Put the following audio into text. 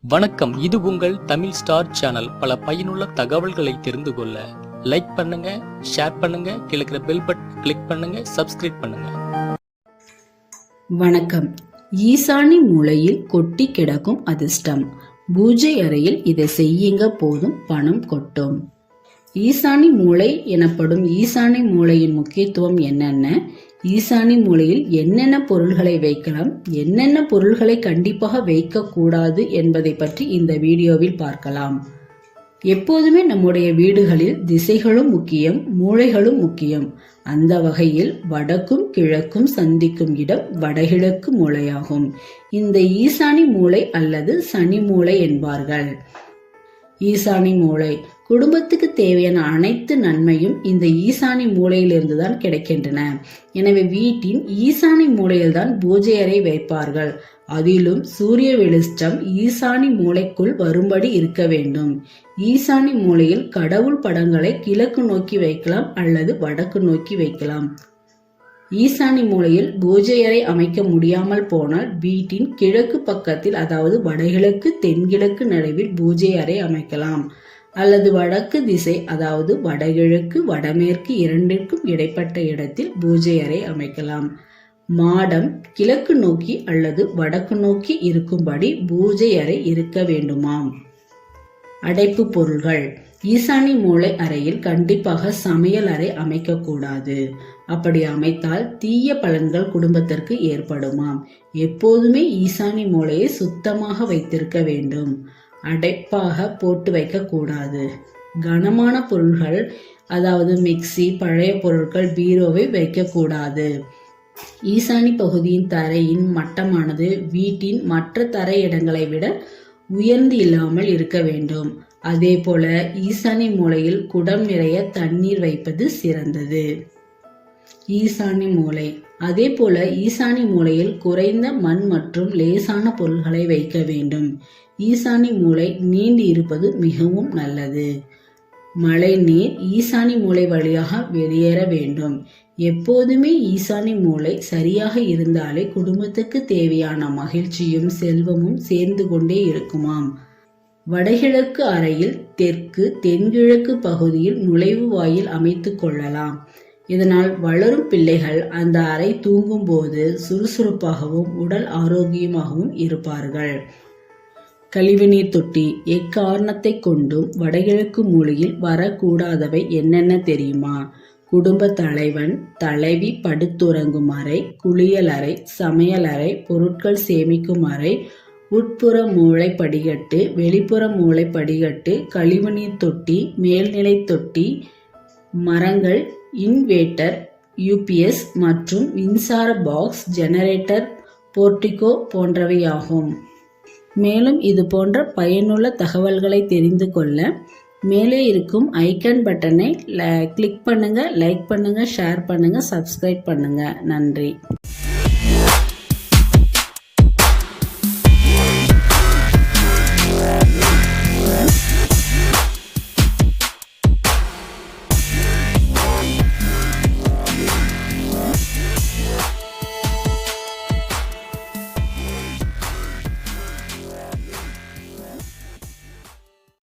வணக்கம், இது உங்கள் தமிழ் ஸ்டார் சேனல். பல பயனுள்ள தகவல்களை தெரிந்து கொள்ள லைக் பண்ணுங்க, ஷேர் பண்ணுங்க, கிழக்கிற பெல் பட்டன் கிளிக் பண்ணுங்க, சப்ஸ்கிரைப் பண்ணுங்க. வணக்கம். ஈசானி மூலையில் கொட்டி கிடக்கும் அதிர்ஷ்டம். பூஜை அறையில் இதை செய்யுங்க, போதும் பணம் கொட்டும். ஈசானி மூலை எனப்படும் ஈசானி மூலையின் முக்கியத்துவம் என்னென்ன, ஈசானி மூலையில் என்னென்ன பொருள்களை வைக்கலாம், என்னென்ன பொருள்களை கண்டிப்பாக வைக்கக்கூடாது என்பதை பற்றி இந்த வீடியோவில் பார்க்கலாம். எப்போதுமே நம்முடைய வீடுகளில் திசைகளும் முக்கியம், மூலைகளும் முக்கியம். அந்த வகையில் வடக்கும் கிழக்கும் சந்திக்கும் இடம் வடகிழக்கு மூலையாகும். இந்த ஈசானி மூலை அல்லது சனி மூலை என்பார்கள். ஈசானி மூலை குடும்பத்துக்கு தேவையான அனைத்து நன்மையும் இந்த ஈசானி மூலையிலிருந்து தான் கிடைக்கின்றன. எனவே வீட்டின் ஈசானி மூலையில் தான் பூஜை அறை வைப்பார்கள். அதிலும் சூரிய வெளிச்சம் ஈசானி மூலைக்குள் வரும்படி இருக்க வேண்டும். ஈசானி மூலையில் கடவுள் படங்களை கிழக்கு நோக்கி வைக்கலாம் அல்லது வடக்கு நோக்கி வைக்கலாம். ஈசானி மூலையில் பூஜை அறை அமைக்க முடியாமல் போனால் வீட்டின் கிழக்கு பக்கத்தில், அதாவது வடகிழக்கு தென்கிழக்கு நடுவில் பூஜை அறை அமைக்கலாம். அல்லது வடக்கு திசை, அதாவது வடகிழக்கு வடமேற்கு இரண்டிற்கும் இடைப்பட்ட இடத்தில் பூஜை அறை அமைக்கலாம். மாடம் கிழக்கு நோக்கி அல்லது வடக்கு நோக்கி இருக்கும்படி பூஜை அறை இருக்க வேண்டுமாம். அடைப்பு பொருள்கள். ஈசானி மூலை அறையில் கண்டிப்பாக சமையல் அறை அமைக்க கூடாது. அப்படி அமைத்தால் தீய பலன்கள் குடும்பத்திற்கு ஏற்படுமாம். எப்போதுமே ஈசானி மூலையை சுத்தமாக வைத்திருக்க வேண்டும். அடைப்பாக போட்டு வைக்க கூடாது. கனமான பொருள்கள், அதாவது மிக்சி, பழைய பொருட்கள், பீரோவை வைக்கக்கூடாது. ஈசானி பகுதியின் தரையின் மட்டமானது வீட்டின் மற்ற தரை இடங்களை விட உயர்ந்து இல்லாமல் இருக்க வேண்டும். அதே போல ஈசானி மூலையில் குடம் நிறைய தண்ணீர் வைப்பது சிறந்தது. ஈசானி மூலை. அதே போல ஈசானி மூலையில் குறைந்த மண் மற்றும் லேசான பொருள்களை வைக்க வேண்டும். ஈசானி மூலை நீண்டு இருப்பது மிகவும் நல்லது. மழை நீர் ஈசானி மூலை வழியாக வெளியேற வேண்டும். எப்போதுமே ஈசானி மூலை சரியாக இருந்தாலே குடும்பத்துக்கு தேவையான மகிழ்ச்சியும் செல்வமும் சேர்ந்து கொண்டே இருக்குமாம். வடகிழக்கு அறையில் தெற்கு தென்கிழக்கு பகுதியில் நுழைவு வாயில் அமைத்து கொள்ளலாம். இதனால் வளரும் பிள்ளைகள் அந்த அறை தூங்கும் போது சுறுசுறுப்பாகவும் உடல் ஆரோக்கியமாகவும் இருப்பார்கள். கழிவுநீர் தொட்டி. எக்காரணத்தை கொண்டும் வடகிழக்கு மூலையில் வரக்கூடாதவை என்னென்ன தெரியுமா? குடும்ப தலைவன் தலைவி படுத்துறங்கும் அறை, குளியல் அறை, சமையல் அறை, பொருட்கள் சேமிக்கும் அறை, உட்புற மூளை படிகட்டு, வெளிப்புற மூளை படிகட்டு, கழிவுநீர் தொட்டி, மேல்நிலை தொட்டி, மரங்கள், இன்வேட்டர், UPS மற்றும் மின்சார பாக்ஸ், ஜெனரேட்டர், போர்டிகோ போன்றவையாகும். மேலும் இது போன்ற பயனுள்ள தகவல்களை தெரிந்து கொள்ள மேலே இருக்கும் ஐக்கான் பட்டனை கிளிக் பண்ணுங்க, லைக் பண்ணுங்க, ஷேர் பண்ணுங்க, சப்ஸ்கிரைப் பண்ணுங்க. நன்றி.